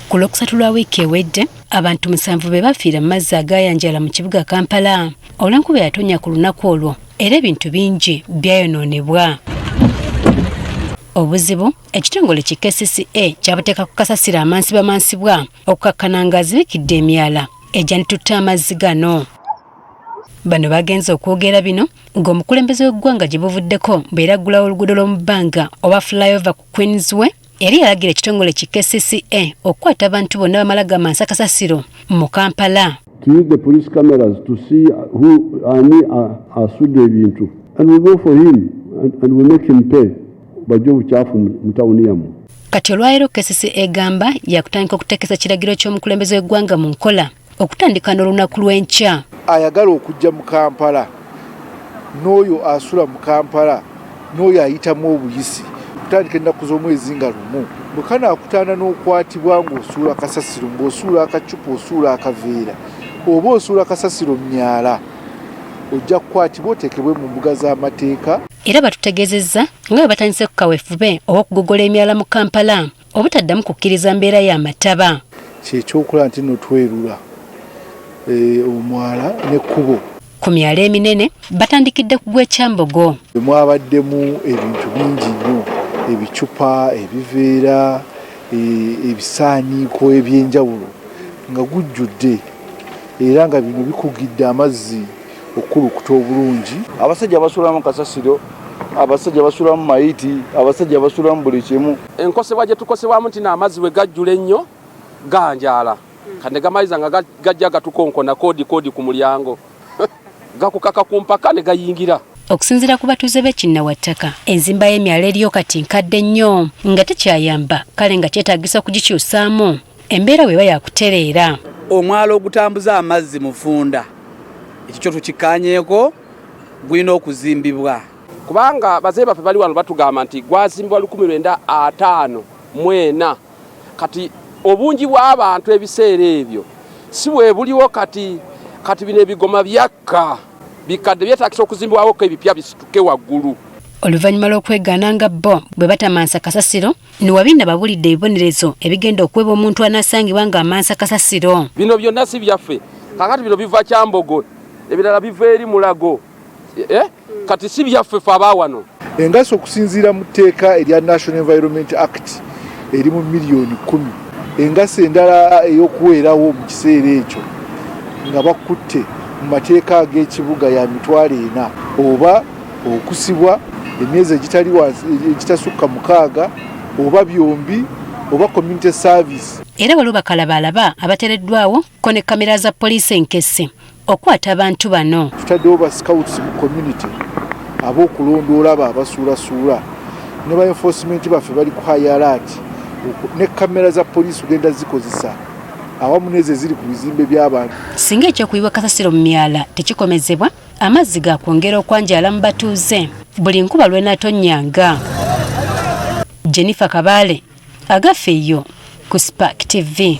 Ku Lwokusatu lwa wiiki ewedde abantu 7 be bafiira mu mazzi agaayanjala mu kibuga Kampala olw'enkuba yatonnya ku lunaku olwo era ebintu bingi byayonoonebwa. Obuzibu ekitongole ki KCCA kyabuteeka ku kasasiro amansibwa okukakkana ng'azibikidde emyala egyanitutta amazzi gano. Bano bagenze okwogera bino ng'omukulembeze w'eggwanga gye buvuddeko bwe yaraggulawo oluguudo lw'omu bbanga oba flyover ku Queensway yali yalagira ekitongole ki KCCA okukwata abantu bonna bamala gamansa kasasiro mu Kampala. To use the police cameras to see who asudde ebintu and we go for him and we make him pay bajja obucaafu mu tawuni yammwe. Kati olwaleero KCCA egamba yakutandika okuteekesa kiragiro ky'omukulembeze w'eggwanga mu nkola okutandika n'olunaku lw'enkya. Ayagala okujja mu Kampala n'oyo asula mu Kampala n'oyo ayitamu obuyisi kutandika ennaku z'omwezi nga lumu bwe kanaakutaana n'okwatibwa ng'osuula kasasiro ng'osuula akacupa osuula akaveera oba osuula kasasiro mu myala ojja kukwatibwa oteekebwe mu mbuga z'amateeka. Era batutegeezezza nga bwe batandise ku kaweefube oba okugogola emyala mu Kampala obutaddamu kukkiriza mbeera y'amataba. Kyekyokola nti no twerula omwala n'ekkubo. Ku myala eminene batandikidde kugwa ekyambogo. Mwabaddemu ebintu bingi nnyo, ebicupa, ebiveera, ebisaaniiko eby'enjawulo nga gujjudde era nga bino bikugidde amazzi okulukuta obulungi. Abasajja basulamu kasasiro, abasajja basulamu mayiti, abasajja basulamu buli kimu. Enkosebwa gye tukosebwamu nti n'amazzi we gajjula ennyo ganjala kane gamayinza nga gajja gatukonkona koodi ku mulyango gakukaka ku mpaka ne gayingira. Okusinziira ku batuuze b'ekinnawattaka enzimba y'emyala eriyo kati nkadde nnyo nga tekyayamba kale nga kyetaagisa kugikyusaamu embeera bw'eba yakutereera. Omwalo ogutambuza amazzi mu Funda ekyo tukikkaanyeeko gulina okuzimbibwa kubanga bazee baffe bali wano batugamba nti gwazimbibwa 1954 kati obungi bw'abantu ebiseera ebyo si bwe buliwo kati bino ebigoma byakka bikadde byetaagisa okuzimbibwako ebipya bisituke waggulu. Oluvannyuma lw'okwegaana nga bo bwe batamansa kasasiro niwabinda babulidde ebibonerezo ebigenda okuweba omuntu anaasangibwa ng'amansa kasasiro. Bino byonna si byaffe kakati bino biva Kyambogo ebirala biva eri Mulago kati si byaffe fe abaawano. Engaso okusinziira mu tteeka erya National Environment Act eri mu miliyoni 10. Engaso endala ey'okuweerawo mu kiseera ekyo nga bakutte mu mateeka ag'ekibuga ya mitwalo 4 oba okusibwa emyezi egitasukka 6 oba byombi oba community service. Era waliwo bakalabalaba abateereddwawo ko ne kamera za poliisi enkese okwata abantu bano. Tutaddewo ba scouts mu community ab'okulondoola abo abasuulasuula ne ba enforcement baffe bali ku high alert ne kamera za poliisi ugenda zikozesa awamu n'ezo eziri ku bizimbe by'abantu. Singa ekyokuyibwa kasasiro mu myala tekikomezebwa amazzi gakwongera okwanjala mu batuuze buli nkuba lw'enaatonnyanga. Jennifer Kabale agafeeyo ku Spark TV.